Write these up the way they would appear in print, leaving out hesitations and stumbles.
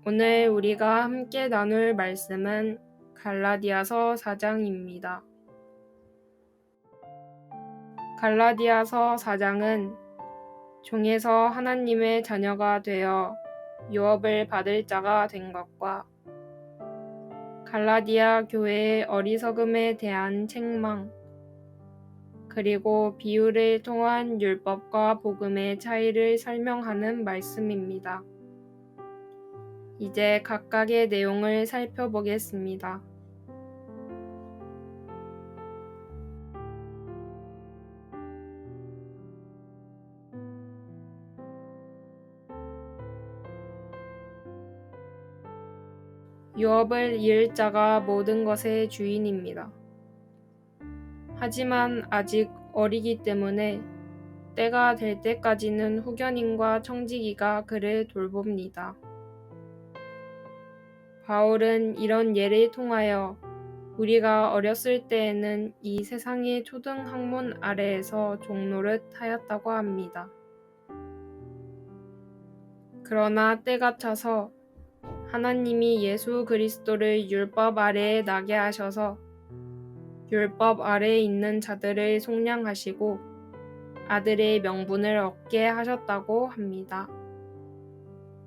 오늘 우리가 함께 나눌 말씀은 갈라디아서 4장입니다. 갈라디아서 4장은 종에서 하나님의 자녀가 되어 유업을 받을 자가 된 것과 갈라디아 교회의 어리석음에 대한 책망, 그리고 비유를 통한 율법과 복음의 차이를 설명하는 말씀입니다. 이제 각각의 내용을 살펴보겠습니다. 유업을 이을 자가 모든 것의 주인입니다. 하지만 아직 어리기 때문에 때가 될 때까지는 후견인과 청지기가 그를 돌봅니다. 바울은 이런 예를 통하여 우리가 어렸을 때에는 이 세상의 초등 학문 아래에서 종노릇 하였다고 합니다. 그러나 때가 차서 하나님이 예수 그리스도를 율법 아래에 나게 하셔서 율법 아래에 있는 자들을 속량하시고 아들의 명분을 얻게 하셨다고 합니다.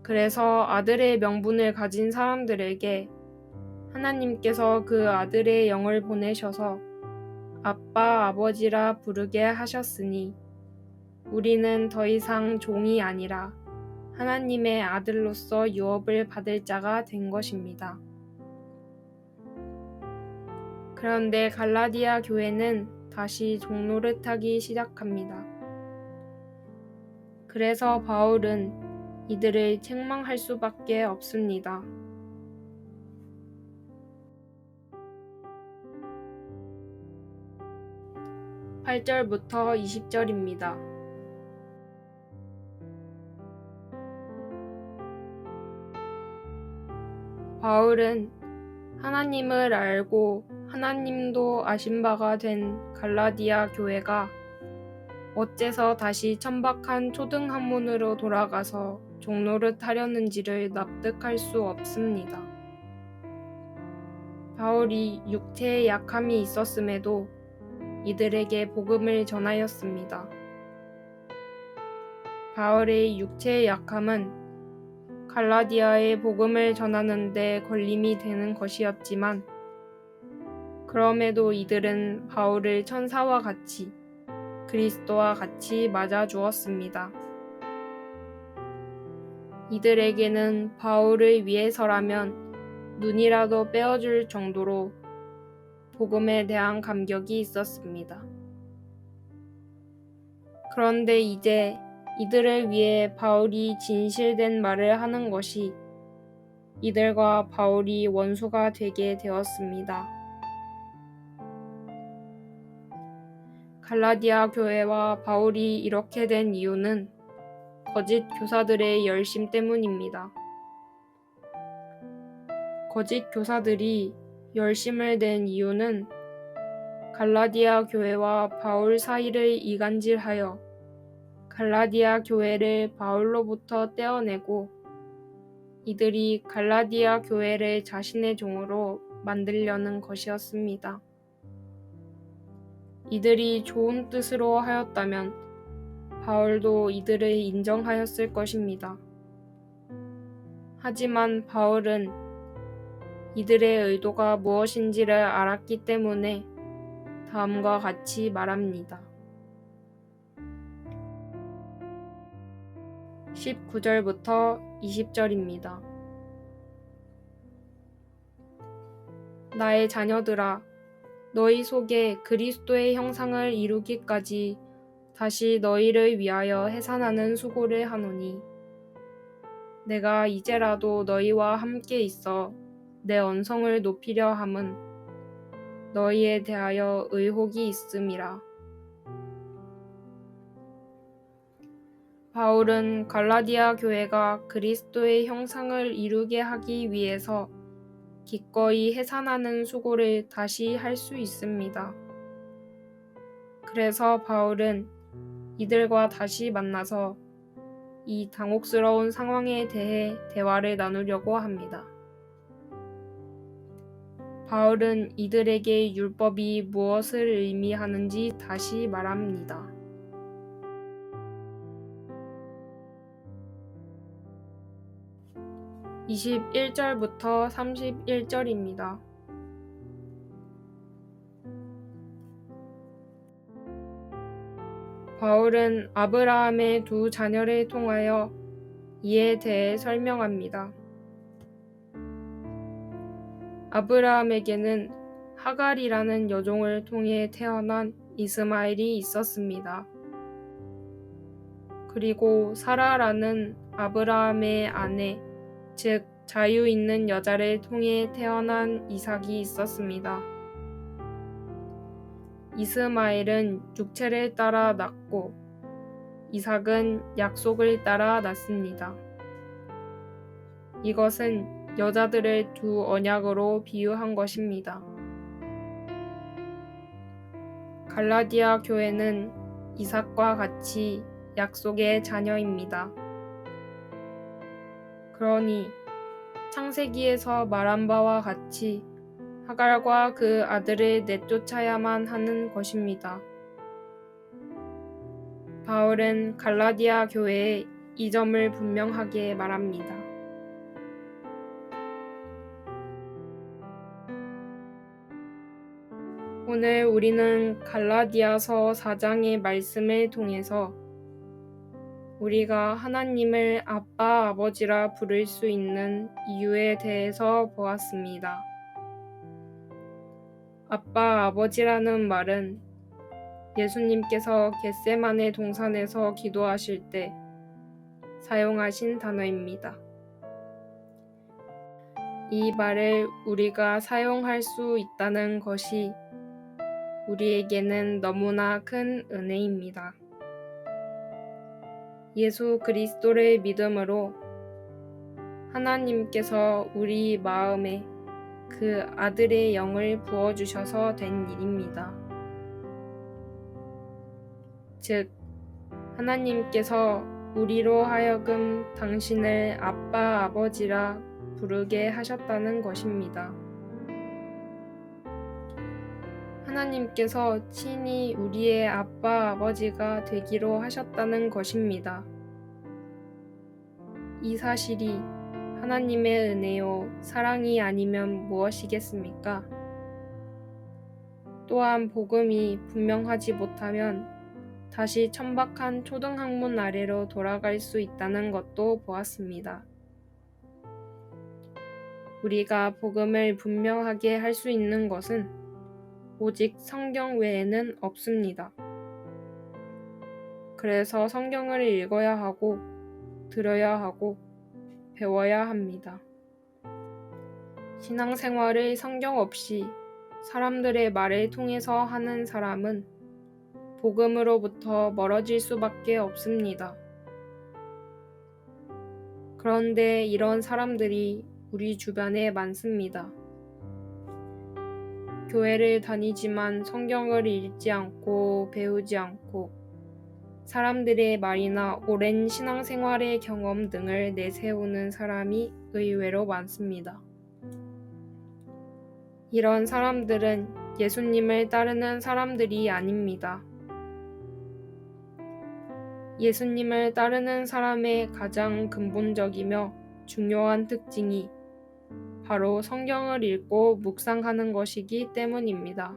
그래서 아들의 명분을 가진 사람들에게 하나님께서 그 아들의 영을 보내셔서 아빠, 아버지라 부르게 하셨으니 우리는 더 이상 종이 아니라 하나님의 아들로서 유업을 받을 자가 된 것입니다. 그런데 갈라디아 교회는 다시 종노릇하기 시작합니다. 그래서 바울은 이들을 책망할 수밖에 없습니다. 8절부터 20절입니다. 바울은 하나님을 알고 하나님도 아신 바가 된 갈라디아 교회가 어째서 다시 천박한 초등학문으로 돌아가서 종노릇 하려는지를 납득할 수 없습니다. 바울이 육체의 약함이 있었음에도 이들에게 복음을 전하였습니다. 바울의 육체의 약함은 갈라디아의 복음을 전하는 데 걸림이 되는 것이었지만 그럼에도 이들은 바울을 천사와 같이 그리스도와 같이 맞아 주었습니다. 이들에게는 바울을 위해서라면 눈이라도 빼어줄 정도로 복음에 대한 감격이 있었습니다. 그런데 이제 이들을 위해 바울이 진실된 말을 하는 것이 이들과 바울이 원수가 되게 되었습니다. 갈라디아 교회와 바울이 이렇게 된 이유는 거짓 교사들의 열심 때문입니다. 거짓 교사들이 열심을 낸 이유는 갈라디아 교회와 바울 사이를 이간질하여 갈라디아 교회를 바울로부터 떼어내고 이들이 갈라디아 교회를 자신의 종으로 만들려는 것이었습니다. 이들이 좋은 뜻으로 하였다면 바울도 이들을 인정하였을 것입니다. 하지만 바울은 이들의 의도가 무엇인지를 알았기 때문에 다음과 같이 말합니다. 19절부터 20절입니다. 나의 자녀들아, 너희 속에 그리스도의 형상을 이루기까지 다시 너희를 위하여 해산하는 수고를 하노니 내가 이제라도 너희와 함께 있어 내 언성을 높이려 함은 너희에 대하여 의혹이 있음이라. 바울은 갈라디아 교회가 그리스도의 형상을 이루게 하기 위해서 기꺼이 해산하는 수고를 다시 할 수 있습니다. 그래서 바울은 이들과 다시 만나서 이 당혹스러운 상황에 대해 대화를 나누려고 합니다. 바울은 이들에게 율법이 무엇을 의미하는지 다시 말합니다. 21절부터 31절입니다. 바울은 아브라함의 두 자녀를 통하여 이에 대해 설명합니다. 아브라함에게는 하갈이라는 여종을 통해 태어난 이스마엘이 있었습니다. 그리고 사라라는 아브라함의 아내, 즉 자유 있는 여자를 통해 태어난 이삭이 있었습니다. 이스마엘은 육체를 따라 낳고 이삭은 약속을 따라 낳습니다. 이것은 여자들을 두 언약으로 비유한 것입니다. 갈라디아 교회는 이삭과 같이 약속의 자녀입니다. 그러니 창세기에서 말한 바와 같이 하갈과 그 아들을 내쫓아야만 하는 것입니다. 바울은 갈라디아 교회에 이 점을 분명하게 말합니다. 오늘 우리는 갈라디아서 4장의 말씀을 통해서 우리가 하나님을 아빠, 아버지라 부를 수 있는 이유에 대해서 보았습니다. 아빠, 아버지라는 말은 예수님께서 겟세마네 동산에서 기도하실 때 사용하신 단어입니다. 이 말을 우리가 사용할 수 있다는 것이 우리에게는 너무나 큰 은혜입니다. 예수 그리스도를 믿음으로 하나님께서 우리 마음에 그 아들의 영을 부어주셔서 된 일입니다. 즉, 하나님께서 우리로 하여금 당신을 아빠, 아버지라 부르게 하셨다는 것입니다. 하나님께서 친히 우리의 아빠, 아버지가 되기로 하셨다는 것입니다. 이 사실이 하나님의 은혜요, 사랑이 아니면 무엇이겠습니까? 또한 복음이 분명하지 못하면 다시 천박한 초등학문 아래로 돌아갈 수 있다는 것도 보았습니다. 우리가 복음을 분명하게 할 수 있는 것은 오직 성경 외에는 없습니다. 그래서 성경을 읽어야 하고 들어야 하고 배워야 합니다. 신앙생활을 성경 없이 사람들의 말을 통해서 하는 사람은 복음으로부터 멀어질 수밖에 없습니다. 그런데 이런 사람들이 우리 주변에 많습니다. 교회를 다니지만 성경을 읽지 않고 배우지 않고 사람들의 말이나 오랜 신앙생활의 경험 등을 내세우는 사람이 의외로 많습니다. 이런 사람들은 예수님을 따르는 사람들이 아닙니다. 예수님을 따르는 사람의 가장 근본적이며 중요한 특징이 바로 성경을 읽고 묵상하는 것이기 때문입니다.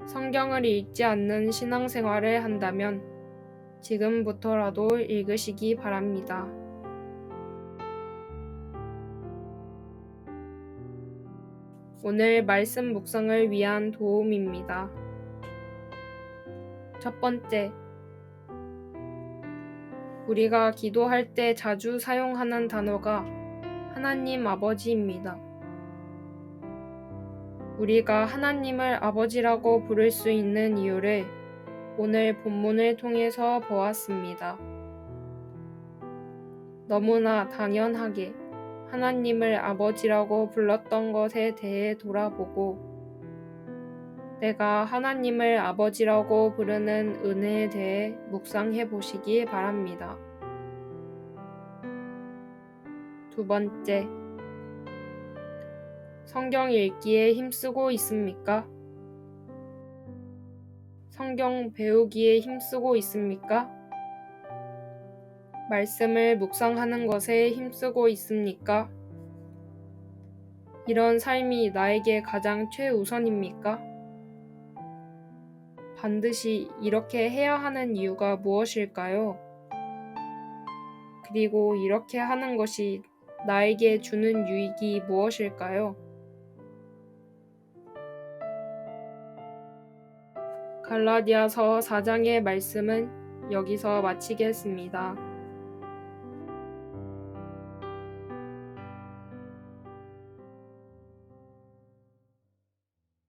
성경을 읽지 않는 신앙생활을 한다면 지금부터라도 읽으시기 바랍니다. 오늘 말씀 묵상을 위한 도움입니다. 첫 번째, 우리가 기도할 때 자주 사용하는 단어가 하나님 아버지입니다. 우리가 하나님을 아버지라고 부를 수 있는 이유를 오늘 본문을 통해서 보았습니다. 너무나 당연하게 하나님을 아버지라고 불렀던 것에 대해 돌아보고 내가 하나님을 아버지라고 부르는 은혜에 대해 묵상해 보시기 바랍니다. 두 번째, 성경 읽기에 힘쓰고 있습니까? 성경 배우기에 힘쓰고 있습니까? 말씀을 묵상하는 것에 힘쓰고 있습니까? 이런 삶이 나에게 가장 최우선입니까? 반드시 이렇게 해야 하는 이유가 무엇일까요? 그리고 이렇게 하는 것이 나에게 주는 유익이 무엇일까요? 갈라디아서 4장의 말씀은 여기서 마치겠습니다.